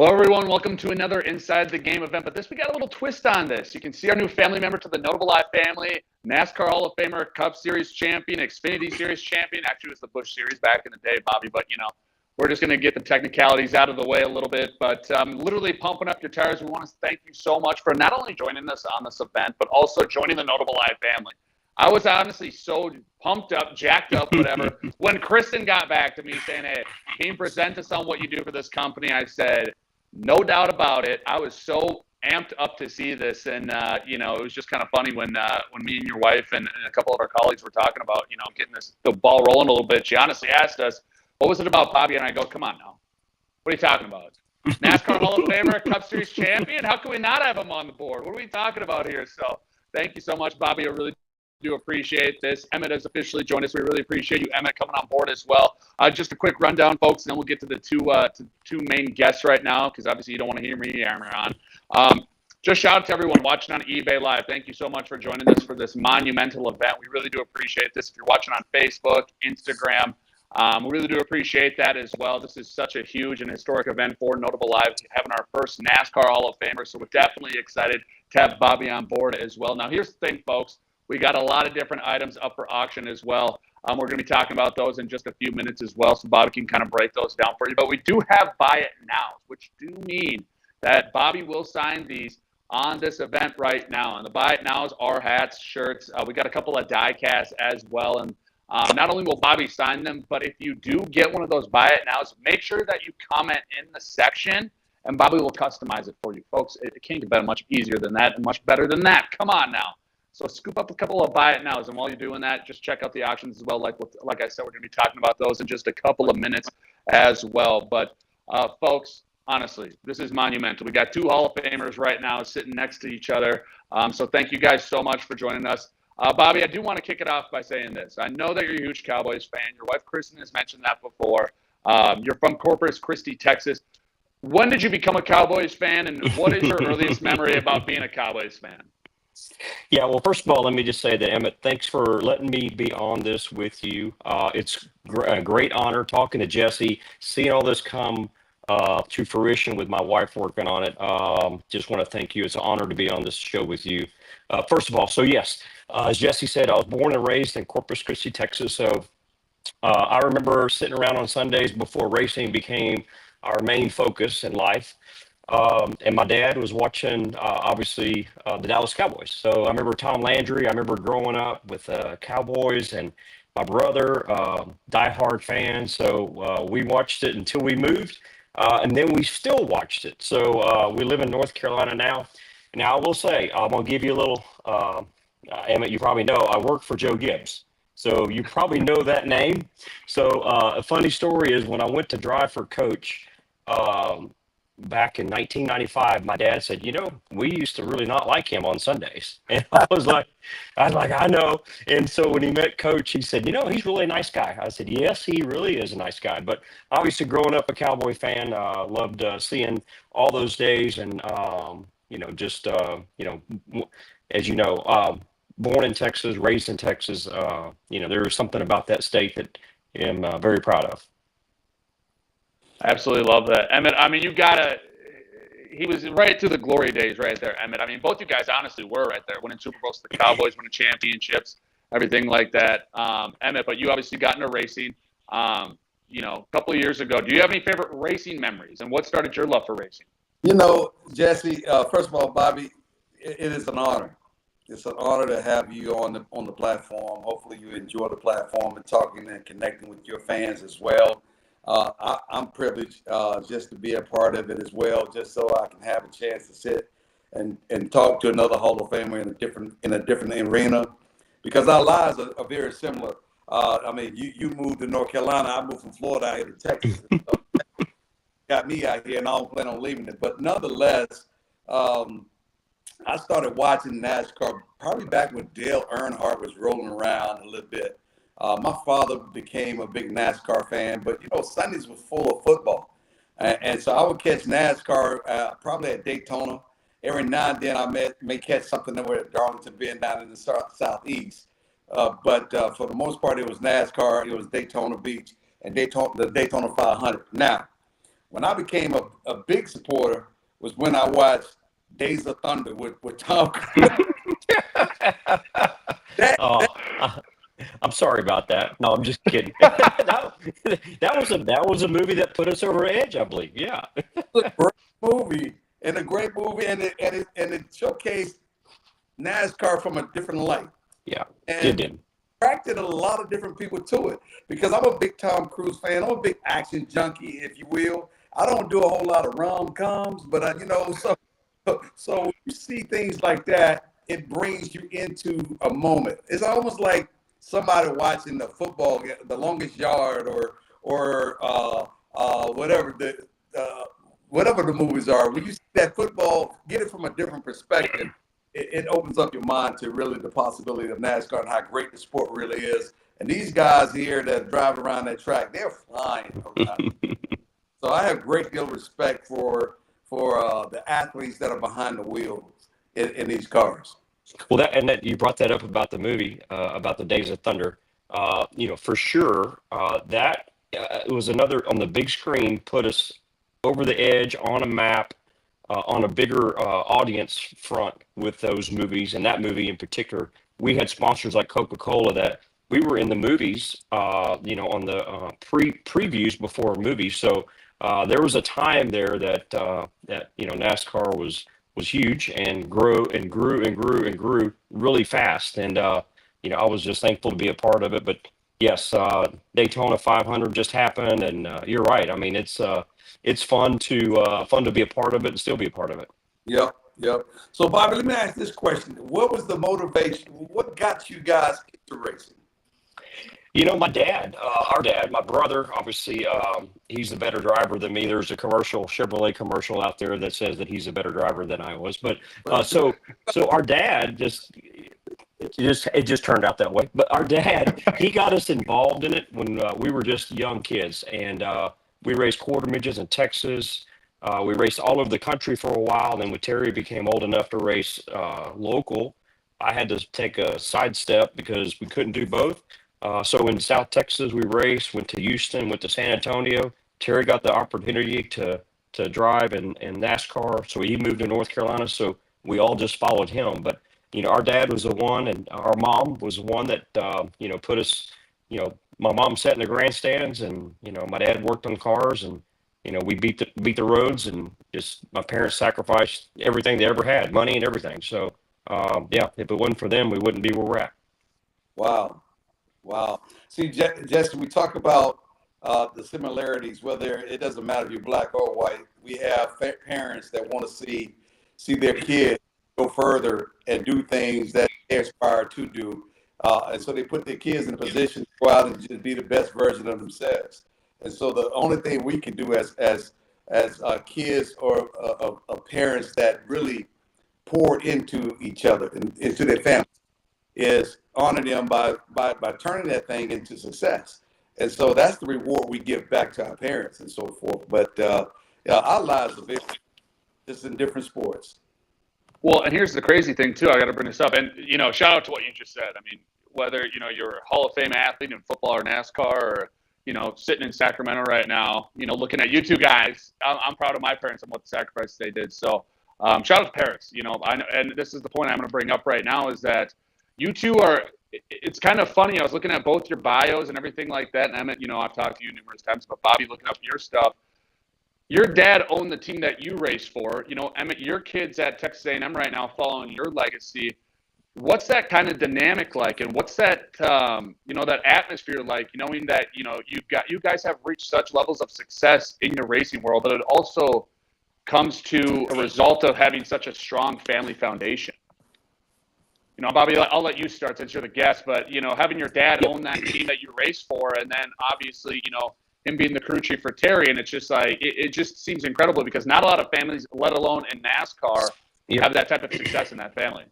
Hello, everyone. Welcome to another Inside the Game event. But we got a little twist on this. You can see our new family member to the Notable Live family, NASCAR Hall of Famer, Cup Series champion, Xfinity Series champion. Actually, it was the Busch Series back in the day, Bobby. But, we're just going to get the technicalities out of the way a little bit. But literally pumping up your tires. We want to thank you so much for not only joining us on this event, but also joining the Notable Live family. I was honestly so pumped up, jacked up, whatever. When Kristen got back to me saying, hey, can you present us on what you do for this company? I said, no doubt about it. I was so amped up to see this. And, it was just kind of funny when me and your wife and a couple of our colleagues were talking about, getting the ball rolling a little bit. She honestly asked us, what was it about Bobby? And I go, come on now. What are you talking about? NASCAR Hall of Famer, Cup Series champion? How can we not have him on the board? What are we talking about here? So thank you so much, Bobby. I really do appreciate this. Emmitt has officially joined us. We really appreciate you, Emmitt, coming on board as well. Just a quick rundown, folks, and then we'll get to the two main guests right now, because obviously you don't want to hear me yammer on. Just shout out to everyone watching on eBay Live. Thank you so much for joining us for this monumental event. We really do appreciate this. If you're watching on Facebook, Instagram, we really do appreciate that as well. This is such a huge and historic event for Notable Live, having our first NASCAR Hall of Famer, so we're definitely excited to have Bobby on board as well. Now, here's the thing, folks. We got a lot of different items up for auction as well. We're going to be talking about those in just a few minutes as well, so Bobby can kind of break those down for you. But we do have buy it nows, which do mean that Bobby will sign these on this event right now. And the buy it nows are hats, shirts. We got a couple of die casts as well. And not only will Bobby sign them, but if you do get one of those buy it nows, make sure that you comment in the section, and Bobby will customize it for you. Folks, it can't get much easier than that and much better than that. Come on now. So scoop up a couple of buy it nows, and while you're doing that, just check out the auctions as well. Like I said, we're going to be talking about those in just a couple of minutes as well. But folks, honestly, this is monumental. We got two Hall of Famers right now sitting next to each other. So thank you guys so much for joining us. Bobby, I do want to kick it off by saying this. I know that you're a huge Cowboys fan. Your wife, Kristen, has mentioned that before. You're from Corpus Christi, Texas. When did you become a Cowboys fan, and what is your earliest memory about being a Cowboys fan? Yeah, well, first of all, let me just say that, Emmitt, thanks for letting me be on this with you. It's a great honor talking to Jesse, seeing all this come to fruition with my wife working on it. Just want to thank you. It's an honor to be on this show with you. First of all, so yes, as Jesse said, I was born and raised in Corpus Christi, Texas. So I remember sitting around on Sundays before racing became our main focus in life. And my dad was watching, obviously, the Dallas Cowboys. So I remember Tom Landry. I remember growing up with Cowboys, and my brother, diehard fan. So we watched it until we moved, and then we still watched it. So we live in North Carolina now. Now, I will say, I'm going to give you a little, Emmitt, you probably know, I work for Joe Gibbs. So you probably know that name. So a funny story is when I went to drive for Coach, back in 1995, my dad said, we used to really not like him on Sundays. And I was like, I know. And so when he met Coach, he said, he's really a nice guy. I said, yes, he really is a nice guy. But obviously growing up a Cowboy fan, loved seeing all those days. And, as you know, born in Texas, raised in Texas, there is something about that state that I'm very proud of. Absolutely love that. Emmitt, I mean, he was right through the glory days right there, Emmitt. I mean, both you guys honestly were right there, winning Super Bowls, the Cowboys winning championships, everything like that. Emmitt, but you obviously got into racing, a couple of years ago. Do you have any favorite racing memories, and what started your love for racing? Jesse, first of all, Bobby, it is an honor. It's an honor to have you on the platform. Hopefully you enjoy the platform and talking and connecting with your fans as well. I'm privileged just to be a part of it as well, just so I can have a chance to sit and talk to another Hall of Famer in a different arena, because our lives are very similar. You moved to North Carolina, I moved from Florida out here to Texas. Got me out here, and I don't plan on leaving it. But nonetheless, I started watching NASCAR probably back when Dale Earnhardt was rolling around a little bit. My father became a big NASCAR fan, but Sundays was full of football, and so I would catch NASCAR probably at Daytona. Every now and then I may catch something over at Darlington Bend down in the southeast, but for the most part it was NASCAR. It was Daytona Beach and the Daytona 500. Now, When I became a big supporter was when I watched Days of Thunder with Tom Cruise. that, Oh, I'm sorry about that. No, I'm just kidding. That was a movie that put us over the edge, I believe. Yeah. was a great movie, and it showcased NASCAR from a different light. Yeah. It And did. attracted a lot of different people to it because I'm a big Tom Cruise fan. I'm a big action junkie, if you will. I don't do a whole lot of rom-coms, but so when you see things like that, it brings you into a moment. It's almost like somebody watching the football, the longest yard, or whatever the movies are. When you see that football, get it from a different perspective. It opens up your mind to really the possibility of NASCAR and how great the sport really is. And these guys here that drive around that track, they're flying around. So I have a great deal of respect for the athletes that are behind the wheels in these cars. Well, that you brought that up about the movie, about the Days of Thunder. For sure, that it was another on the big screen, put us over the edge on a map, on a bigger audience front with those movies, and that movie in particular. We had sponsors like Coca-Cola that we were in the movies, on the previews before movies. So there was a time there that NASCAR was huge and grew and grew and grew and grew really fast. And I was just thankful to be a part of it. But yes, Daytona 500 just happened, and you're right. I mean, it's fun to be a part of it and still be a part of it. Yep, yep. So Bobby, let me ask this question: what was the motivation? What got you guys into racing? My dad, our dad, my brother, obviously, he's a better driver than me. There's a Chevrolet commercial out there that says that he's a better driver than I was. But so our dad it just turned out that way. But our dad, he got us involved in it when we were just young kids, and we raced quarter midgets in Texas. We raced all over the country for a while. Then when Terry became old enough to race local, I had to take a sidestep because we couldn't do both. So in South Texas, we raced, went to Houston, went to San Antonio. Terry got the opportunity to drive in NASCAR, so he moved to North Carolina. So we all just followed him. But our dad was the one, and our mom was the one that put us. My mom sat in the grandstands, and my dad worked on cars, and we beat the roads, and just my parents sacrificed everything they ever had, money and everything. So if it wasn't for them, we wouldn't be where we're at. Wow. Wow. See, Jesse, we talk about the similarities, whether it doesn't matter if you're black or white. We have parents that want to see their kids go further and do things that they aspire to do. And so they put their kids in a position to go out and just be the best version of themselves. And so the only thing we can do as kids or parents that really pour into each other and into their families is honor them by turning that thing into success. And so that's the reward we give back to our parents and so forth. But our lives are just in different sports. Well, and here's the crazy thing too. I got to bring this up, and shout out to what you just said. I mean, whether you're a Hall of Fame athlete in football or NASCAR, or sitting in Sacramento right now, looking at you two guys, I'm proud of my parents and what the sacrifice they did. So shout out to parents. I know, and this is the point I'm going to bring up right now is that you two are. It's kind of funny. I was looking at both your bios and everything like that. And Emmitt, I've talked to you numerous times, but Bobby, looking up your stuff. Your dad owned the team that you raced for. Emmitt, your kids at Texas A&M right now following your legacy. What's that kind of dynamic like, and what's that that atmosphere like? Knowing that you guys have reached such levels of success in your racing world, but it also comes to a result of having such a strong family foundation. Bobby, I'll let you start since you're the guest, but, having your dad own that team that you race for, and then obviously, him being the crew chief for Terry, and it's just like, it just seems incredible because not a lot of families, let alone in NASCAR, have that type of success in that family.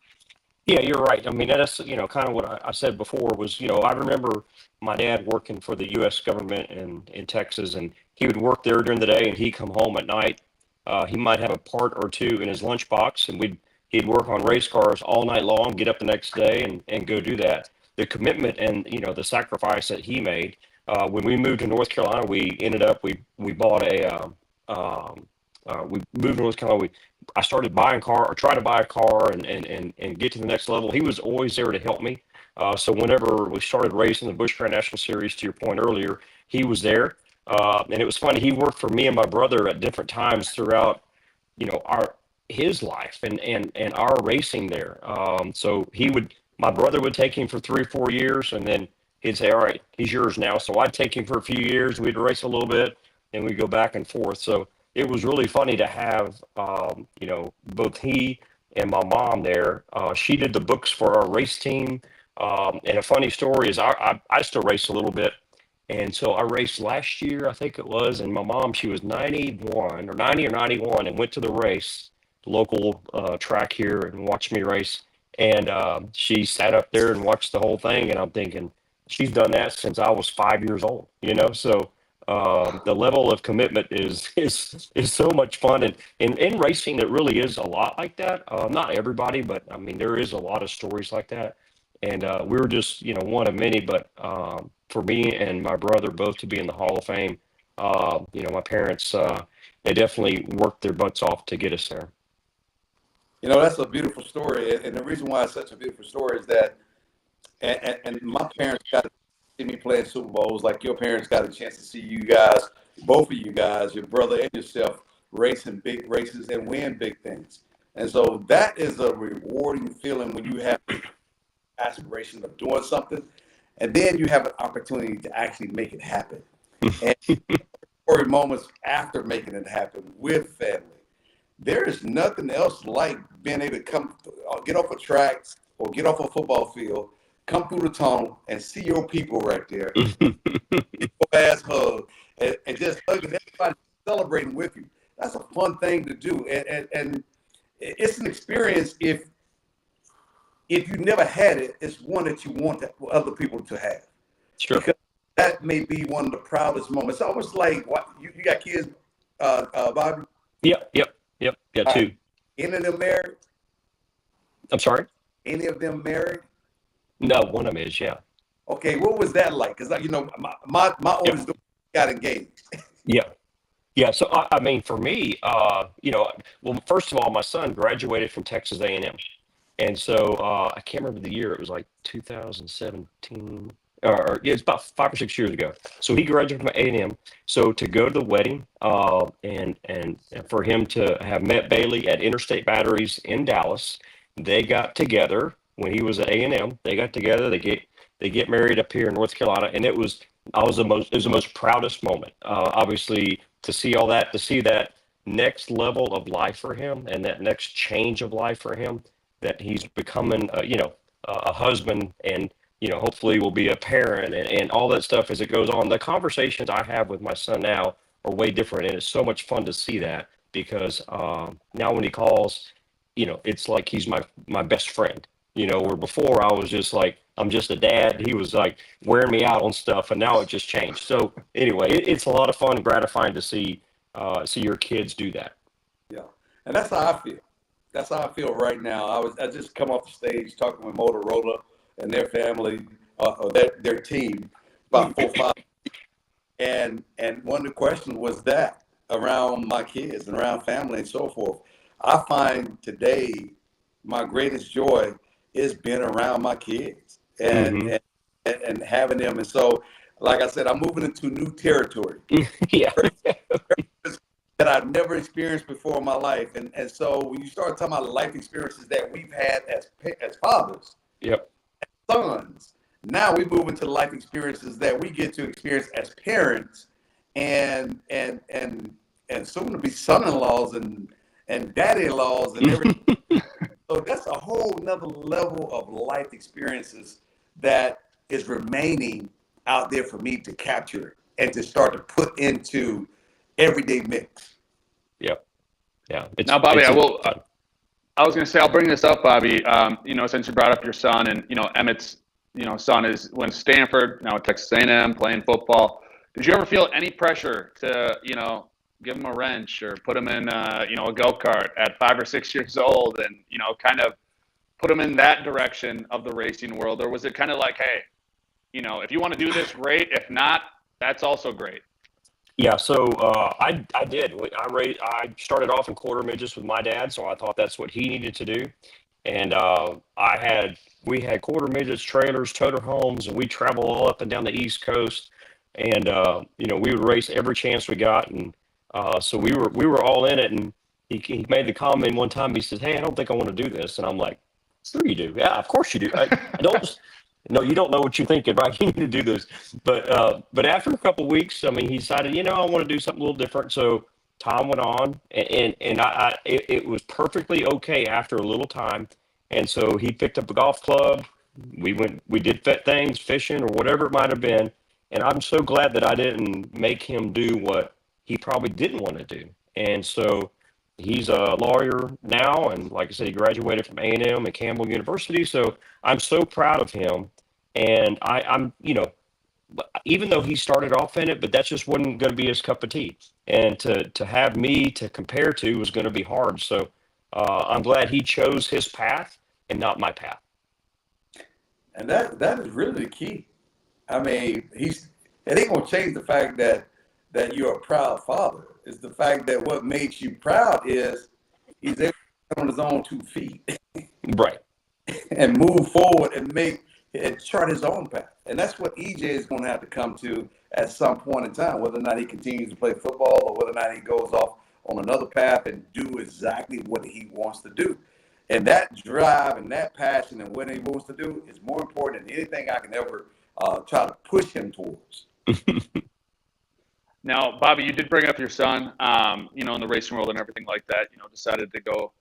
Yeah, you're right. I mean, that's, kind of what I said before was, I remember my dad working for the U.S. government in Texas, and he would work there during the day, and he'd come home at night. He might have a part or two in his lunchbox, and he'd work on race cars all night long, get up the next day and go do that. The commitment and, the sacrifice that he made. When we moved to North Carolina, we ended up, we bought we moved to North Carolina. I started buying car or try to buy a car and get to the next level. He was always there to help me. So whenever we started racing the Busch Grand National Series, to your point earlier, he was there. And it was funny. He worked for me and my brother at different times throughout, our his life and our racing there. So my brother would take him for 3 or 4 years, and then he'd say, "All right, he's yours now." So I'd take him for a few years. We'd race a little bit, and we'd go back and forth. So it was really funny to have, both he and my mom there. She did the books for our race team. And a funny story is I still race a little bit. And so I raced last year, I think it was, and my mom, she was 91 or 90 or 91 and went to the race, the local track here, and watched me race. And she sat up there and watched the whole thing. And I'm thinking, she's done that since I was 5 years old, So the level of commitment is so much fun. And in racing, it really is a lot like that. Not everybody, but I mean, there is a lot of stories like that. And we were just, one of many, but for me and my brother both to be in the Hall of Fame, my parents, they definitely worked their butts off to get us there. That's a beautiful story. And the reason why it's such a beautiful story is that, and my parents got to see me playing Super Bowls, like your parents got a chance to see you guys, both of you guys, your brother and yourself, racing big races and win big things. And so that is a rewarding feeling when you have aspiration of doing something, and then you have an opportunity to actually make it happen. And for moments after making it happen with family, there is nothing else like being able to get off a track or get off a football field, come through the tunnel and see your people right there, ass hug, and just hugging everybody, celebrating with you. That's a fun thing to do, and it's an experience. If you never had it, it's one that you want other people to have. Sure. Because that may be one of the proudest moments. It's almost like, what, you got kids, Bobby? Yep. Got two. Any of them married? I'm sorry? Any of them married? No, one of them is, yeah. Okay, what was that like? Because, my oldest daughter got engaged. Yeah. So, I mean, for me, well, first of all, my son graduated from Texas A&M. And so I can't remember the year. It was like 2017, it's about 5 or 6 years ago. So he graduated from A&M. So to go to the wedding, and for him to have met Bailey at Interstate Batteries in Dallas, they got together when he was at A&M. They got together. They get married up here in North Carolina, and it was the most proudest moment. Obviously, to see all that, to see that next level of life for him, and that next change of life for him, that he's becoming, a husband, and, hopefully will be a parent, and all that stuff as it goes on. The conversations I have with my son now are way different, and it's so much fun to see that, because now when he calls, it's like he's my best friend, where before I was just like, I'm just a dad. He was like wearing me out on stuff, and now it just changed. So anyway, it's a lot of fun and gratifying to see your kids do that. Yeah, and that's how I feel. That's how I feel right now. I just come off the stage talking with Motorola and their family, or their team, about 4 or 5. And one of the questions was that around my kids and around family and so forth. I find today my greatest joy is being around my kids and having them. And so, like I said, I'm moving into new territory. Yeah. That I've never experienced before in my life. And so when you start talking about life experiences that we've had as fathers, yep, as sons, now we move into life experiences that we get to experience as parents and soon to be son-in-laws and daddy-in-laws and everything. So that's a whole nother level of life experiences that is remaining out there for me to capture and to start to put into everyday mix. Yep. Yeah. Now, Bobby, I was going to say, I'll bring this up, Bobby. Since you brought up your son, and Emmitt's, son went to Stanford, now at Texas A&M, playing football. Did you ever feel any pressure to, give him a wrench or put him in, a go-kart at 5 or 6 years old, and kind of put him in that direction of the racing world, or was it kind of like, hey, if you want to do this, great. If not, that's also great. Yeah, so I did. I started off in quarter midgets with my dad, so I thought that's what he needed to do. And we had quarter midgets, trailers, toter homes, and we travel all up and down the East Coast. And we would race every chance we got, and so we were all in it. And he made the comment one time. He says, "Hey, I don't think I want to do this," and I'm like, "Sure you do. Yeah, of course you do. I don't." No, you don't know what you're thinking, right? You need to do this. But after a couple of weeks, I mean, he decided, I want to do something a little different. So time went on, it was perfectly okay after a little time. And so he picked up a golf club. We did fit things, fishing or whatever it might have been. And I'm so glad that I didn't make him do what he probably didn't want to do. And so he's a lawyer now, and like I said, he graduated from A&M and Campbell University. So I'm so proud of him. And I'm, even though he started off in it, but that just wasn't going to be his cup of tea. And to have me to compare to was going to be hard. So I'm glad he chose his path and not my path. And that is really the key. I mean, it ain't gonna change the fact that you're a proud father. It's the fact that what makes you proud is he's able to stand on his own 2 feet. Right. And move forward and chart his own path. And that's what EJ is going to have to come to at some point in time, whether or not he continues to play football or whether or not he goes off on another path and do exactly what he wants to do. And that drive and that passion and what he wants to do is more important than anything I can ever try to push him towards. Now, Bobby, you did bring up your son, in the racing world and everything like that, decided to go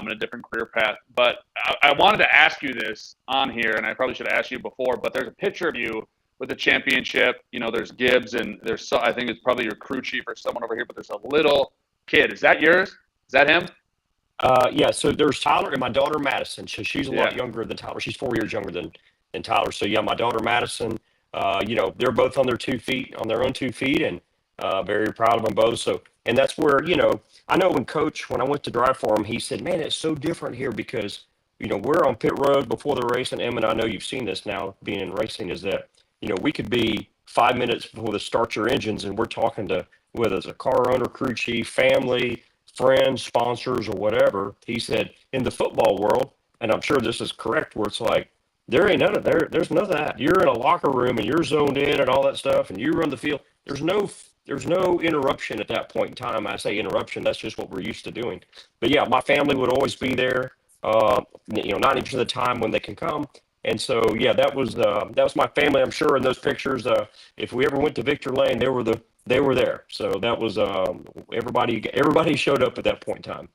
in a different career path. But I wanted to ask you this on here, and I probably should have asked you before, but there's a picture of you with the championship. There's Gibbs, and I think it's probably your crew chief or someone over here, but there's a little kid. Is that yours? Is that him? Yeah, so there's Tyler and my daughter Madison. So she's a lot younger than Tyler. She's 4 years younger than Tyler. So yeah, my daughter Madison, they're both on their own 2 feet, and very proud of them both. So, and that's where, I know when I went to drive for him, he said, "Man, it's so different here because, we're on pit road before the race." And Emmitt, I know you've seen this now being in racing, is that, we could be 5 minutes before they start your engines and we're talking to whether it's a car owner, crew chief, family, friends, sponsors, or whatever. He said in the football world, and I'm sure this is correct, where it's like, there's none of that. You're in a locker room and you're zoned in and all that stuff, and you run the field. There's no interruption at that point in time. I say interruption, that's just what we're used to doing. But yeah, my family would always be there, 90% of the time when they can come. And so, yeah, that was my family. I'm sure in those pictures, if we ever went to Victor Lane, they were there. So that was everybody showed up at that point in time.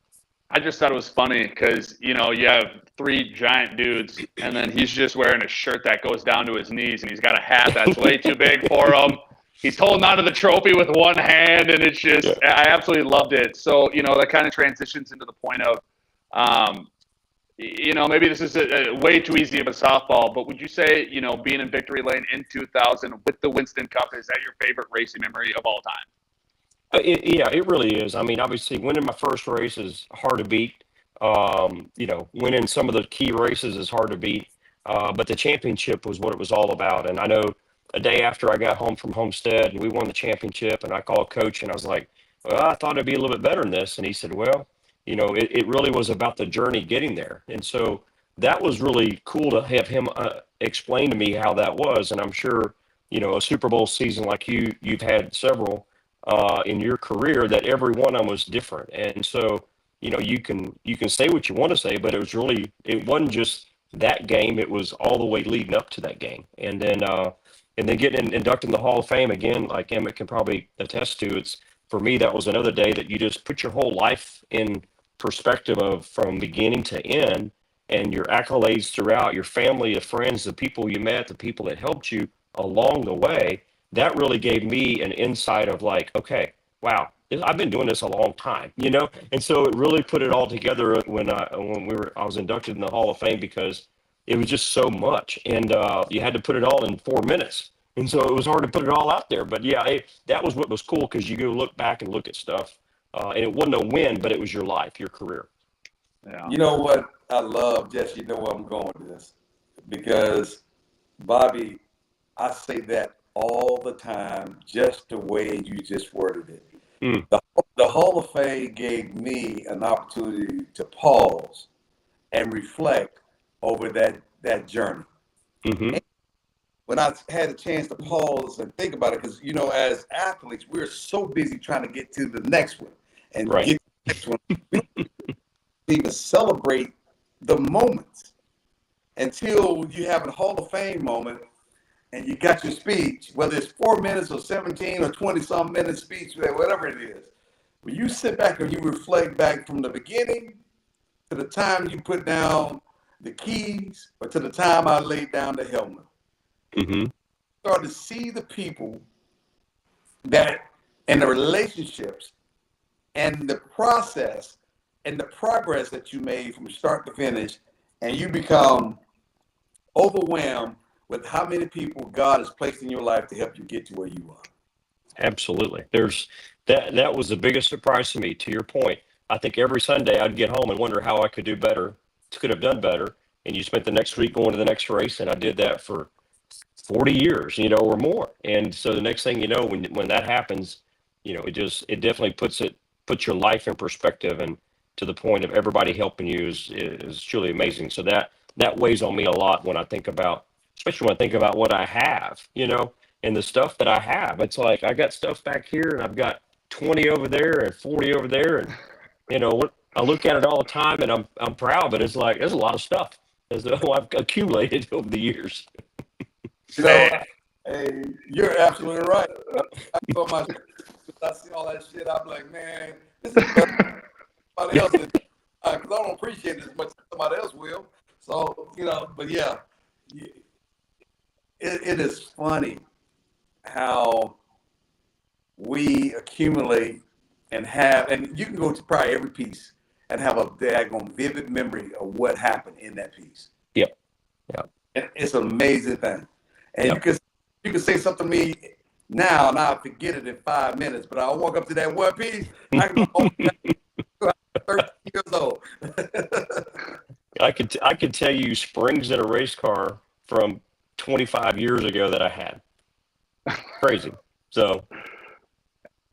I just thought it was funny because, you have 3 giant dudes, and then he's just wearing a shirt that goes down to his knees, and he's got a hat that's way too big for him. He's holding onto the trophy with one hand, and it's just, I absolutely loved it. So, that kind of transitions into the point of, maybe this is way too easy of a softball, but would you say, being in Victory Lane in 2000 with the Winston Cup, is that your favorite racing memory of all time? It really is. I mean, obviously, winning my first race is hard to beat. Winning some of the key races is hard to beat. But the championship was what it was all about. And I know a day after I got home from Homestead and we won the championship, and I called Coach and I was like, "Well, I thought it'd be a little bit better than this." And he said, "Well, it really was about the journey getting there." And so that was really cool to have him explain to me how that was. And I'm sure, a Super Bowl season like you've had several in your career, that every one of them was different. And so, you can say what you want to say, but it wasn't just that game. It was all the way leading up to that game. And then getting inducted in the Hall of Fame again, like Emmitt can probably attest to, for me, that was another day that you just put your whole life in perspective of from beginning to end, and your accolades throughout, your family, the friends, the people you met, the people that helped you along the way. That really gave me an insight of like, okay, wow, I've been doing this a long time, And so it really put it all together when I was inducted in the Hall of Fame, because it was just so much, and you had to put it all in 4 minutes, and so it was hard to put it all out there. But yeah, that was what was cool, because you go look back and look at stuff, and it wasn't a win, but it was your life, your career. Yeah. You know what I love, Jesse? You know where I'm going with this, because Bobby, I say that all the time, just the way you just worded it. Mm. The Hall of Fame gave me an opportunity to pause and reflect over that journey. Mm-hmm. When I had a chance to pause and think about it, because as athletes, we're so busy trying to get to the next one and Right. get to the next one. We don't even celebrate the moments until you have a Hall of Fame moment and you got your speech, whether it's 4 minutes or 17 or 20-some minute speech, whatever it is. When you sit back and you reflect back from the beginning to the time you put down the keys or to the time I laid down the helmet, Mm-hmm. start to see the people that and the relationships and the process and the progress that you made from start to finish, and you become overwhelmed with how many people God has placed in your life to help you get to where you are. Absolutely. There's that was the biggest surprise to me. To your point, I think every Sunday I'd get home and wonder how I could do better, could have done better. And you spent the next week going to the next race, and I did that for 40 years, or more. And so the next thing you know, when that happens, it definitely puts your life in perspective, and to the point of everybody helping you is truly amazing. So that weighs on me a lot when I think about, especially when I think about what I have, and the stuff that I have. It's like I got stuff back here, and I've got 20 over there and 40 over there, and I look at it all the time, and I'm proud, but it's like there's a lot of stuff as though I've accumulated over the years. Hey, you're absolutely right. I see all that shit. I'm like, man, this is better than somebody else, because I don't appreciate it as much as somebody else will. So, but yeah, it is funny how we accumulate and you can go to probably every piece and have a daggone vivid memory of what happened in that piece. Yep. Yeah. It's an amazing thing. And Yep. you can say something to me now, and I'll forget it in 5 minutes. But I'll walk up to that one piece. I can go 13 years old. I could tell you springs in a race car from 25 years ago that I had. Crazy. So.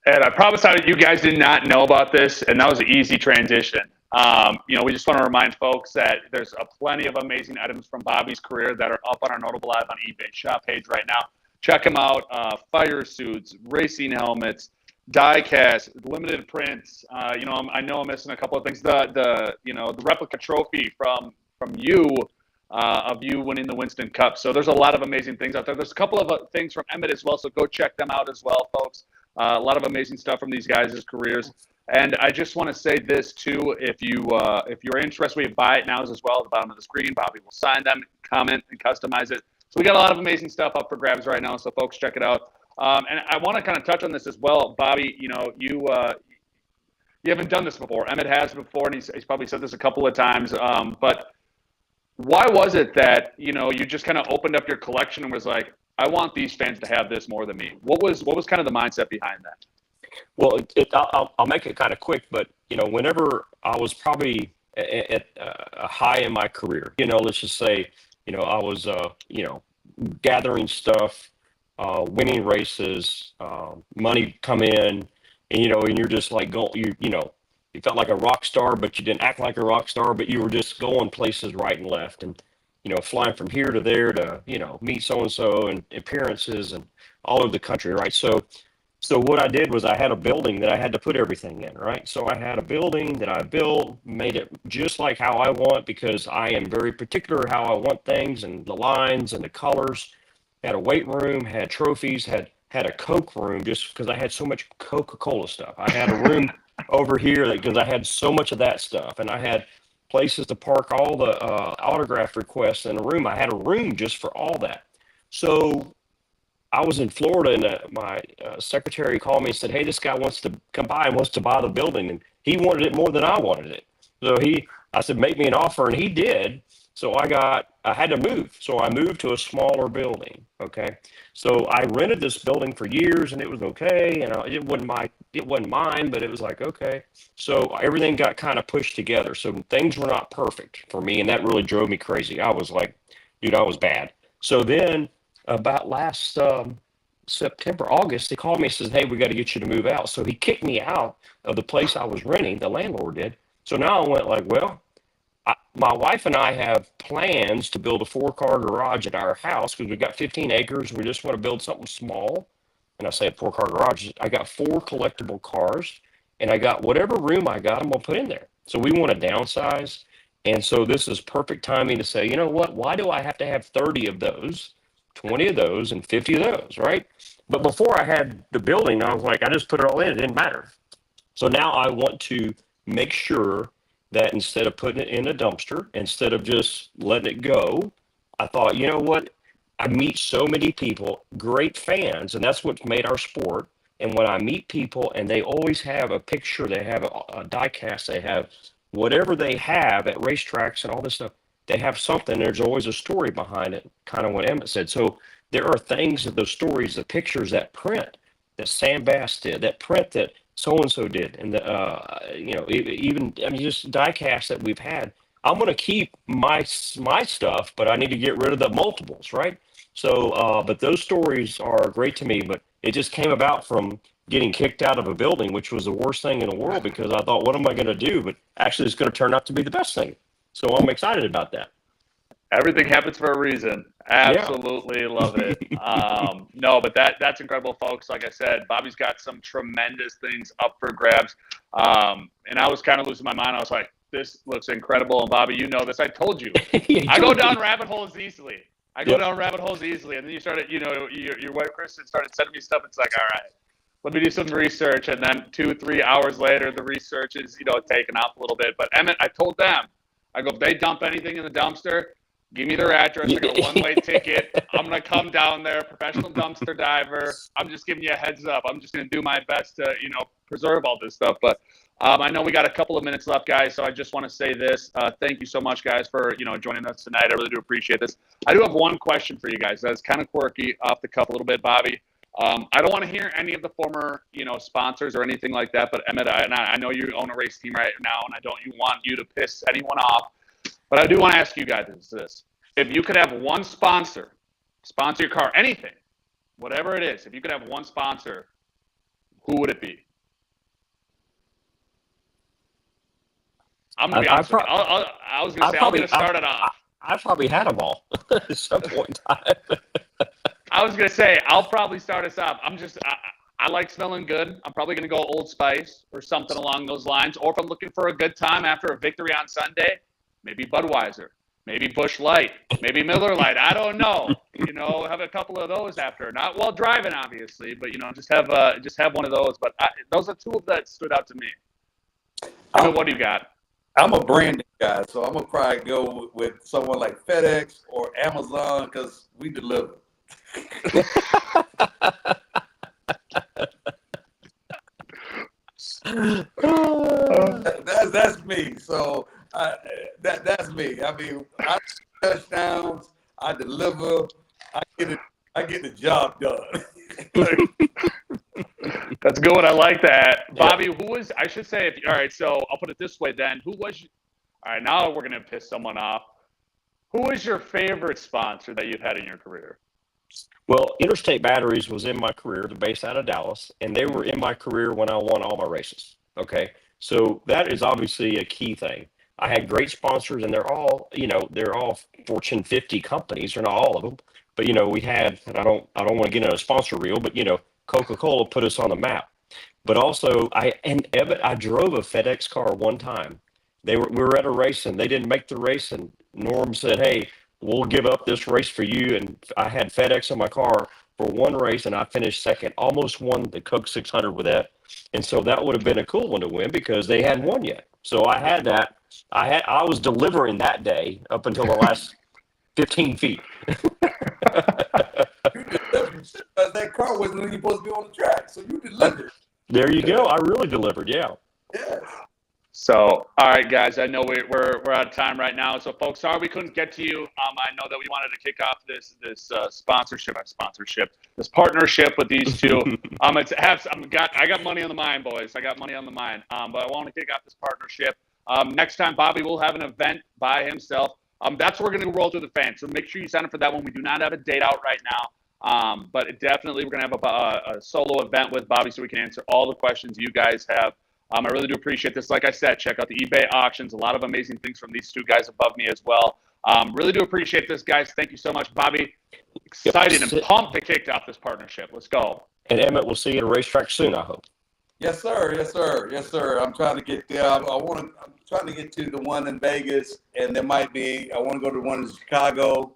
And I promise you guys did not know about this, and that was an easy transition. We just want to remind folks that there's plenty of amazing items from Bobby's career that are up on our Notable Live on eBay shop page right now. Check them out. Fire suits, racing helmets, die cast, limited prints. I know I'm missing a couple of things. The replica trophy from you of you winning the Winston Cup. So there's a lot of amazing things out there. There's a couple of things from Emmitt as well. So go check them out as well, folks. A lot of amazing stuff from these guys' careers. And I just want to say this too: if you're interested, we have buy it nows as well at the bottom of the screen. Bobby will sign them, comment, and customize it. So we got a lot of amazing stuff up for grabs right now. So folks, check it out. And I want to kind of touch on this as well, Bobby. You haven't done this before. Emmitt has before, and he's probably said this a couple of times. But why was it that you just kind of opened up your collection and was like, I want these fans to have this more than me? What was kind of the mindset behind that? Well, I'll make it kind of quick, but whenever I was probably at a high in my career, let's just say, I was, gathering stuff, winning races, money come in, and you're just like you felt like a rock star, but you didn't act like a rock star, but you were just going places right and left, and flying from here to there to meet so and so and appearances and all over the country, right? So what I did was I had a building that I had to put everything in, right? So I had a building that I built, made it just like how I want, because I am very particular how I want things and the lines and the colors. Had a weight room, had trophies, had a Coke room, just because I had so much Coca-Cola stuff. I had a room over here because I had so much of that stuff, and I had places to park all the autograph requests in a room. I had a room just for all that. So I was in Florida, and my secretary called me and said, hey, this guy wants to come by and wants to buy the building. And he wanted it more than I wanted it. So I said, make me an offer. And he did. So I had to move. So I moved to a smaller building. Okay. So I rented this building for years, and it was okay. And it wasn't mine, but it was like, okay. So everything got kind of pushed together. So things were not perfect for me. And that really drove me crazy. I was like, dude, I was bad. So then, about last September, August, they called me and says, hey, we got to get you to move out. So he kicked me out of the place I was renting, the landlord did. So now I went like, well, my wife and I have plans to build a 4-car garage at our house because we've got 15 acres. We just want to build something small. And I say a 4-car garage. I got 4 collectible cars, and I got whatever room I got, I'm going to put in there. So we want to downsize. And so this is perfect timing to say, you know what? Why do I have to have 30 of those, 20 of those, and 50 of those, right? But before I had the building, I was like, I just put it all in. It didn't matter. So now I want to make sure that instead of putting it in a dumpster, instead of just letting it go, I thought, you know what? I meet so many people, great fans, and that's what's made our sport. And when I meet people and they always have a picture, they have a die cast, they have whatever they have at racetracks and all this stuff, they have something. There's always a story behind it, kind of what Emmitt said. So there are things that those stories, the pictures, that print that Sam Bass did, that print that so-and-so did, and even, I mean, just die casts that we've had. I'm going to keep my stuff, but I need to get rid of the multiples, right? So, but those stories are great to me, but it just came about from getting kicked out of a building, which was the worst thing in the world because I thought, what am I going to do? But actually, it's going to turn out to be the best thing. So I'm excited about that. Everything happens for a reason. Absolutely love it. No, but that's incredible, folks. Like I said, Bobby's got some tremendous things up for grabs. And I was kind of losing my mind. I was like, this looks incredible. And Bobby, you know this. I told you. I go down rabbit holes easily. And then you started, your wife Kristen started sending me stuff. It's like, all right, let me do some research. And then 2-3 hours later, the research is, taken off a little bit. But Emmitt, I told them, I go, if they dump anything in the dumpster, give me their address. I got a one-way ticket. I'm going to come down there, professional dumpster diver. I'm just giving you a heads up. I'm just going to do my best to, preserve all this stuff. But I know we got a couple of minutes left, guys, so I just want to say this. Thank you so much, guys, for, joining us tonight. I really do appreciate this. I do have one question for you guys. That's kind of quirky, off the cuff a little bit, Bobby. I don't want to hear any of the former, sponsors or anything like that. But Emmitt, I know you own a race team right now, and I don't want you to piss anyone off. But I do want to ask you guys this. If you could have one sponsor your car, anything, whatever it is, if you could have one sponsor, who would it be? I'm going to be honest with you. I was going to say, I'm going to start it off. I probably had them all at some point in time. I was going to say, I'll probably start us off. I like smelling good. I'm probably going to go Old Spice or something along those lines. Or if I'm looking for a good time after a victory on Sunday, maybe Budweiser, maybe Busch Light, maybe Miller Light. I don't know. Have a couple of those after. Not while driving, obviously, but just have one of those. But those are two that stood out to me. What do you got? I'm a branding guy, so I'm gonna probably go with someone like FedEx or Amazon because we deliver. That's me. So that's me. I mean, I touchdowns, I deliver, I get the job done. That's good. I like that. Bobby, who was, I should say, all right, so I'll put it this way then. All right, now we're going to piss someone off. Who is your favorite sponsor that you've had in your career? Well, Interstate Batteries was in my career. They're based out of Dallas, and they were in my career when I won all my races. Okay, so that is obviously a key thing. I had great sponsors, and they're all Fortune 50 companies. They're not all of them, but we had. And I don't want to get into a sponsor reel, but Coca-Cola put us on the map. But also, I drove a FedEx car one time. We were at a race, and they didn't make the race, and Norm said, "Hey, we'll give up this race for you." And I had FedEx on my car for one race, and I finished second. Almost won the Coke 600 with that. And so that would have been a cool one to win because they hadn't won yet. So I had that. I was delivering that day up until the last 15 feet. That car wasn't even supposed to be on the track, so you delivered. There you go. I really delivered. Yeah. Yeah. So, all right, guys, I know we're out of time right now. So, folks, sorry we couldn't get to you. I know that we wanted to kick off this partnership with these two. I got money on the mind, boys. I got money on the mind. But I want to kick off this partnership. Next time, Bobby will have an event by himself. That's what we're going to roll through the fans. So make sure you sign up for that one. We do not have a date out right now. But definitely we're going to have a solo event with Bobby so we can answer all the questions you guys have. I really do appreciate this. Like I said, check out the eBay auctions. A lot of amazing things from these two guys above me as well. Really do appreciate this, guys. Thank you so much, Bobby. Excited and pumped to kick off this partnership. Let's go. And Emmitt, we'll see you at a racetrack soon, I hope. Yes, sir. Yes, sir. Yes, sir. I'm trying to get there. I'm trying to get to the one in Vegas, and there might be. I want to go to the one in Chicago.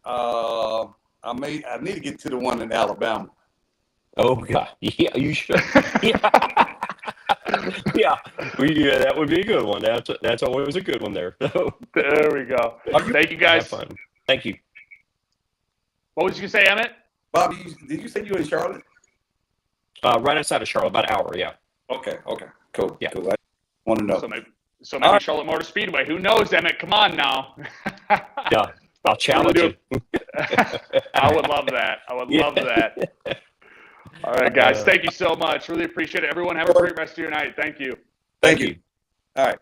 I need to get to the one in Alabama. Oh God, yeah, you should. Yeah. Yeah, that would be a good one. That's always a good one there. There we go. Thank you, guys. Have fun. Thank you. What was you going to say, Emmitt? Bobby, did you say you were in Charlotte? Right outside of Charlotte, about an hour. Yeah. Okay. Cool. Yeah. Cool. I want to know. So maybe Charlotte Motor Speedway. Who knows, Emmitt? Come on now. Yeah, I'll challenge you. I would love that. Love that. All right, guys. Thank you so much. Really appreciate it. Everyone have a great rest of your night. Thank you. Thank you. All right.